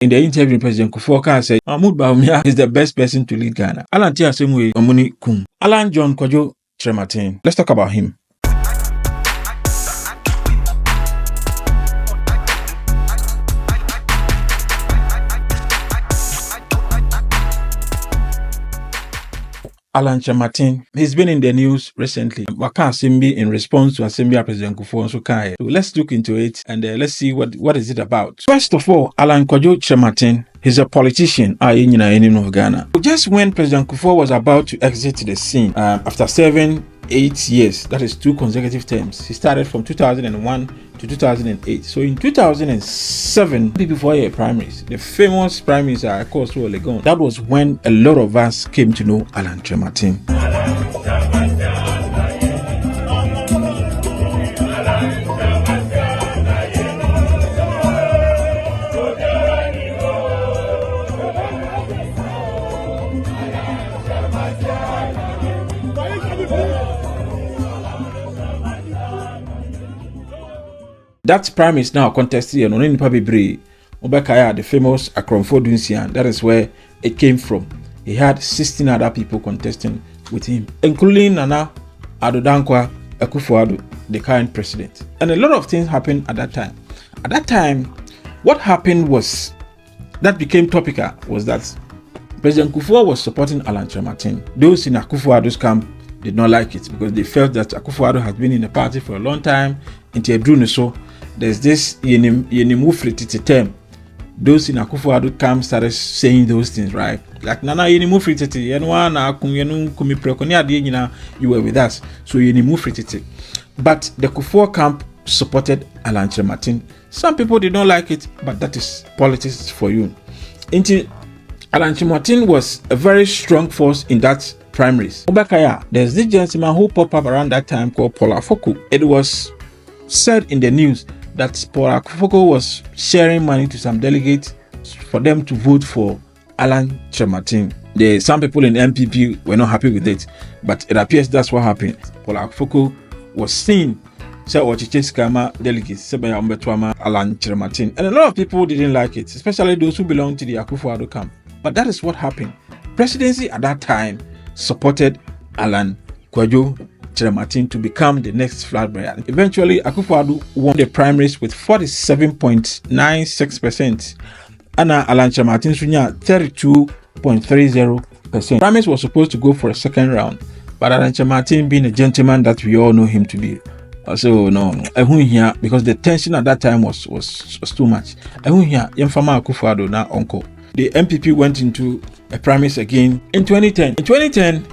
In the interview, President Kufour said, Mahmoud Bawumia is the best person to lead Ghana. Alan Kyerematen, Alan John Kyerematen. Let's talk about him. Alan Kyerematen, he's been in the news recently. Waka Assembly in response to Assembly President Kufour. So let's look into it and let's see what is it about. First of all, Alan Kyerematen, he's a politician in Ghana. Just when President Kufour was about to exit the scene, after 8 years, that is 2 consecutive terms. He started from 2001 to 2008. So in 2007, before your primaries, the famous primaries are of course Legon. That was when a lot of us came to know Alan Kyerematen. That primary is now contested and only Pabibre Obekaya, the famous Akromfo Dunsian. That is where it came from. He had 16 other people contesting with him, including Nana Addo Kufour, the current president. And a lot of things happened at that time. At that time, what happened was that became topical was that President Kufour was supporting Alan Kyerematen. Those in Kufour's camp did not like it because they felt that Kufour has been in the party for a long time. Into a so there's this yenimufrititi term. Those in Kufour camp started saying those things, right? Like Nana yenimufrititi, you were with us, so yenimufrititi. But the Kufour camp supported Alan Kyerematen. Some people did not like it, but that is politics for you. Alan Kyerematen was a very strong force in that primaries. There's this gentleman who popped up around that time called Paul Afoko. It was said in the news that Paul Afoko was sharing money to some delegates for them to vote for Alan Kyerematen. Some people in MPP were not happy with it, but it appears that's what happened. Paul Afoko was seen delegates Alan Kyerematen, and a lot of people didn't like it, especially those who belong to the Kufour camp. But that is what happened. Presidency at that time supported Alan Kyerematen to become the next flag bearer. Eventually, Kufour won the primaries with 47.96%, and Alan Kyerematen 32.30%. Primaries was supposed to go for a second round, but Alan Kyerematen, being a gentleman that we all know him to be, so no, because the tension at that time was too much. Kufour now uncle. The MPP went into a primaries again in 2010. In 2010,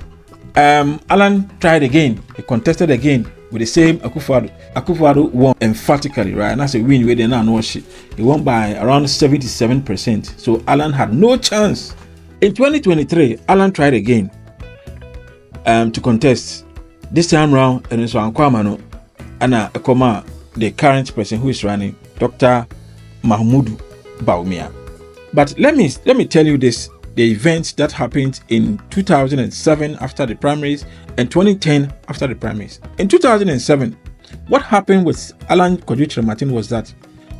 Alan tried again. He contested again with the same Kufour. Kufour won emphatically, right? And that's a win where they now know shit. He won by around 77%. So Alan had no chance. In 2023, Alan tried again to contest. This time round, and so Ankwamano, Anna Ekoma, the current person who is running, Dr. Mahmoud Bawumia. But let me tell you this. The events that happened in 2007 after the primaries and 2010 after the primaries. In 2007, what happened with Alan Kyerematen was that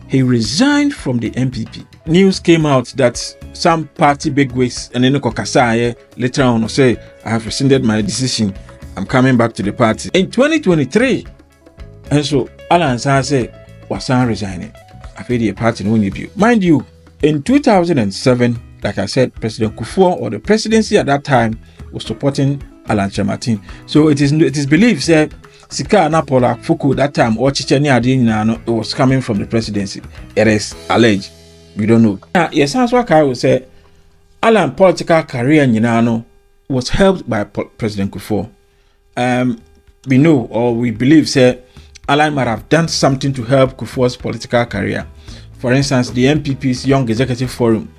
he resigned from the MPP. News came out that some party bigwigs and then later on say, I have rescinded my decision. I'm coming back to the party. In 2023, and so Alan said, was resigning. I feel the party no need. Mind you, in 2007, like I said, President Kufour or the presidency at that time was supporting Alan Kyerematen. So it is believed that Sika na Paul Afoko that time or Chicheni Adini it was coming from the presidency. It is alleged. We don't know. Yes, that's what I would say. Alan political career in was helped by President Kufour. We know or we believe that Alan might have done something to help Kufour's political career. For instance, the MPP's Young Executive Forum.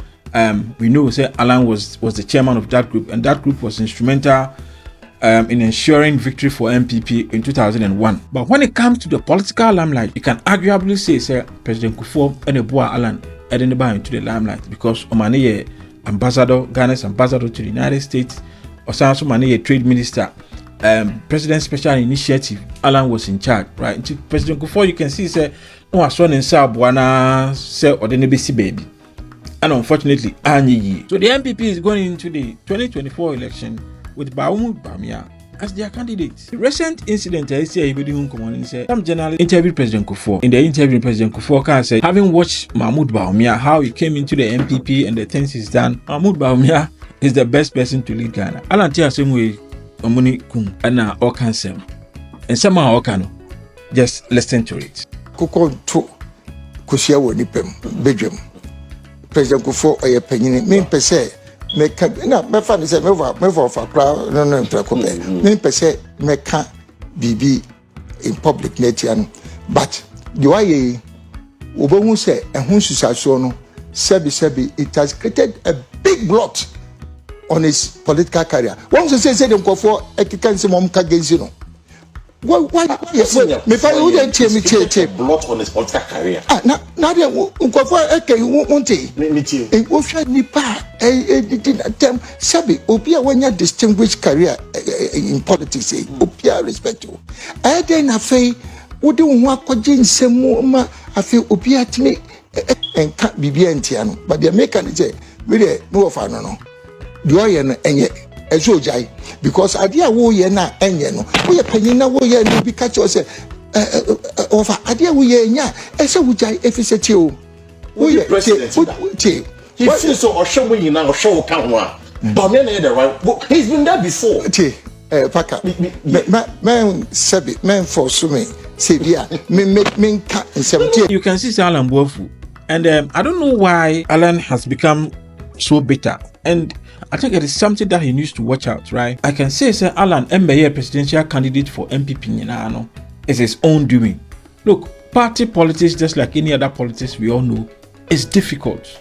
We know say Alan was the chairman of that group, and that group was instrumental in ensuring victory for MPP in 2001. But when it comes to the political limelight, you can arguably say President Kufour and Eboa Alan added into the limelight because Omani ambassador, Ghana's ambassador to the United States, or also Omani trade minister, President Special Initiative, Alan was in charge, right? President Kufour, you can see say no one in Sabuana say or the Nebisi baby. And unfortunately, Anyi. So the MPP is going into the 2024 election with Bawumia as their candidate. The recent incident I see some journalists interviewed President Kufour. In the interview, President Kufour said, having watched Mahmoud Bawumia, how he came into the MPP and the things he's done, Mahmoud Bawumia is the best person to lead Ghana. Alan Kyerematen Omuni Kum and all cancel. And somehow Okano. Just listen to it. Kuko to Kusia Wonipem, Belgium. President Kufour or your penny, mean per se. Make my family say, move for a crowd, no, mean per se, make BB in public nation. But the way Ubomu say, and who Susasono, Sebi, it has created a big blot on his political career. Once you say them Kufour, I can't say Mom Kagenzino. Why? Me find who then check blot on his political career. Now they Kufour okay won't me too. And Osha Nipa didn't attempt Sabi Opia when you distinguished career in politics, Opia respectful. I then have a would want Kojin Semoma, I feel Opia to me and can't be Biantiano, but the American say, really, no of I don't know. Do I and yet? Because idea wo ye na enye no wo ye panyina wo ye no bi ka che o se over idea wo ye nya e se wo jai efiseti o wo ye che he feels so osho when you now show kan ho a but me na the right he's been there before che paka men sabi men for so me say dia me ka 70. You can see Alan Boafu, and I don't know why Alan has become so bitter, and I think it is something that he needs to watch out, right? I can say, Alan, Mbeye presidential candidate for MPP, is his own doing. Look, party politics, just like any other politics we all know, is difficult.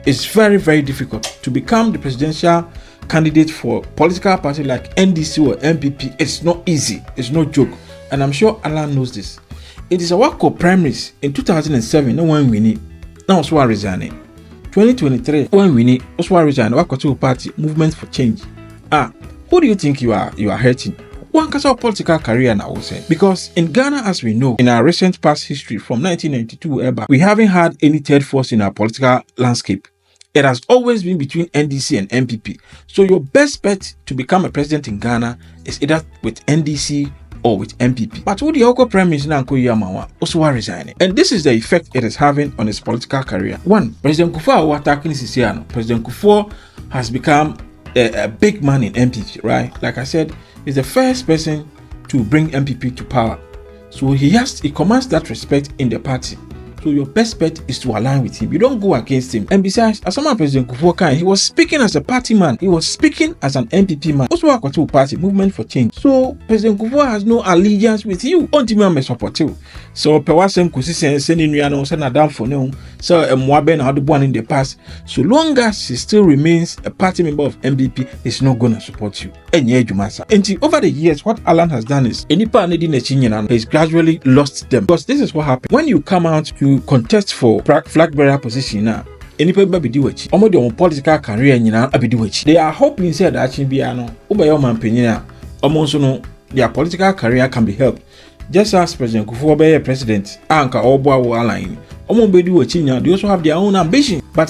It's very, very difficult to become the presidential candidate for political party like NDC or MPP. It's not easy. It's no joke. And I'm sure Alan knows this. It is a work of primaries in 2007, no one winning. Now, so I resigning. 2023, when we need Oswald resign, work to party movement for change. Who do you think you are hurting? One casual political career now, say. Because in Ghana, as we know, in our recent past history from 1992 ever, we haven't had any third force in our political landscape. It has always been between NDC and MPP. So your best bet to become a president in Ghana is either with NDC or with MPP. But who the Oko Prime Minister Nanko Yamawa also resigning. And this is the effect it is having on his political career. One, President Kufour attacking Sisiano. President Kufour has become a big man in MPP, right? Like I said, he's the first person to bring MPP to power. So he commands that respect in the party. So your best bet is to align with him. You don't go against him. And besides, as someone President Kufour he was speaking as a party man. He was speaking as an MPP man. Also work to party movement for change. So President Kufour has no allegiance with you. Ultimately, support you. So Pewasem Kusi sending you send a down for no. So Mwaben had the one in the past. So long as he still remains a party member of MPP, he's not gonna support you. And over the years, what Alan has done is he's gradually lost them. Because this is what happened. When you come out to contest for flag bearer position now, political career they are hoping said that their political career can be helped. Just as President Kufour be president, Anka Obo align. They also have their own ambition. But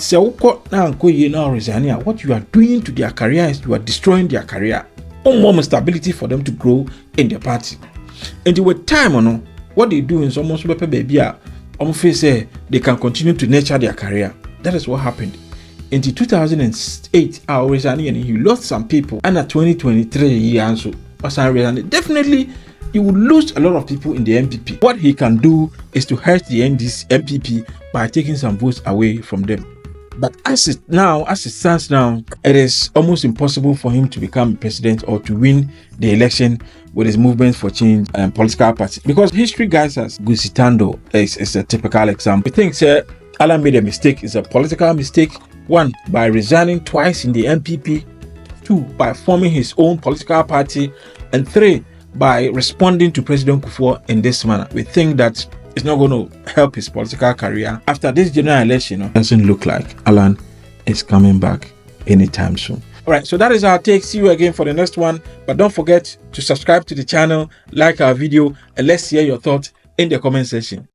what you are doing to their career is you are destroying their career. More stability for them to grow in their party. And with time, what they do is almost baby. Say they can continue to nurture their career. That is what happened. In 2008, our resigning and he lost some people. And at 2023, he also definitely he would lose a lot of people in the MPP. What he can do is to hurt the MPP by taking some votes away from them. But as it stands now, it is almost impossible for him to become president or to win the election with his movement for change and political party. Because history guides us. Gusitando is a typical example. We think Alan made a mistake. It's a political mistake. One, by resigning twice in the MPP. Two, by forming his own political party. And three, by responding to President Kufour in this manner. We think that it's not going to help his political career. After this general election, it doesn't look like Alan is coming back anytime soon. Alright, so that is our take. See you again for the next one. But don't forget to subscribe to the channel, like our video, and let's hear your thoughts in the comment section.